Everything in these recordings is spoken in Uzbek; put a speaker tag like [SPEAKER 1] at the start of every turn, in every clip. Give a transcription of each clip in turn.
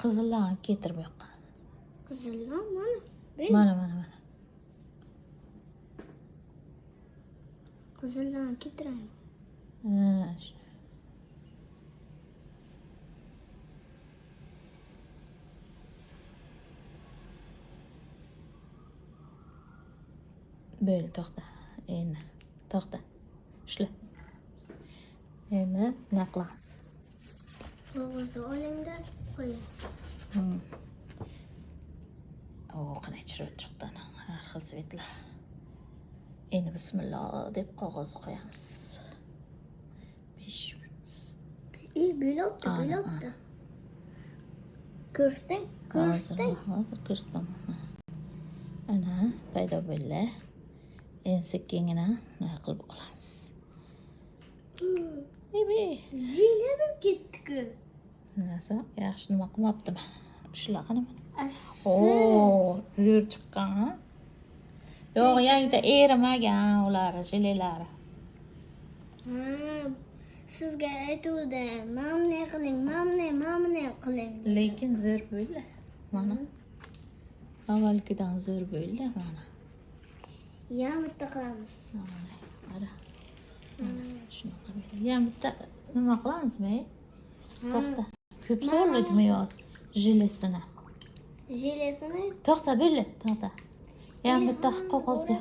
[SPEAKER 1] Qizillarni keltir bu yoqqa.
[SPEAKER 2] Qizillar mana.
[SPEAKER 1] Mana.
[SPEAKER 2] Qizillarni keltiraymi?
[SPEAKER 1] Ha. Böyle to'xta. Endi to'xta. Ushla. Endi nima qilamiz?
[SPEAKER 2] Qog'ozni oling-da, qo'ying.
[SPEAKER 1] Qanday chiroq chiqdi. Har xil svetlar. Endi bismillah deb qog'ozni qo'yamiz.
[SPEAKER 2] Bo'libdi. Ko'rsang.
[SPEAKER 1] Hozir ko'rsataman. Ana paydo bo'ldi. Endi sekkingina nima qilib olamiz.
[SPEAKER 2] Jila bo'lib ketdi-ku.
[SPEAKER 1] Nimasi? Yaxshi nima qilmabdimi? Ushla qani.
[SPEAKER 2] Assiz.
[SPEAKER 1] Zo'r chiqqan. Yo'q, yangida erimagan ular jilelari.
[SPEAKER 2] Sizga aytuvdim, mamne qiling.
[SPEAKER 1] Lekin zo'r bo'ldi. Mana. Avvalgidan zo'r bo'ldi mana.
[SPEAKER 2] Bitta qilamiz.
[SPEAKER 1] Mana. Shunaqa bo'ldi. Bitta nima qilamizmi? To'xta. Ko'p so'rlaydimi yo jilesini? To'xta bo'ldi, to'xta. Bitta qog'ozga.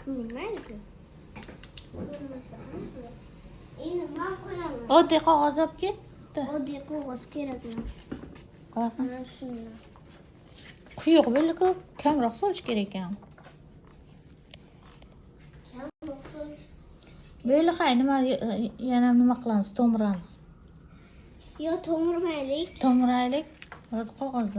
[SPEAKER 2] Ko'rmaydi-ku. Endi men qo'yaman.
[SPEAKER 1] Oddiy qog'oz olib ketdi.
[SPEAKER 2] Oddiy qog'oz kerak emas. Mana shundan.
[SPEAKER 1] Quyuq bo'ldi-ku, kamroq solish kerak ekan. Böyle nima yana nima qilamiz? To'miramiz.
[SPEAKER 2] Yo, to'mirmaylik.
[SPEAKER 1] To'miraylik. Hozir qog'ozdan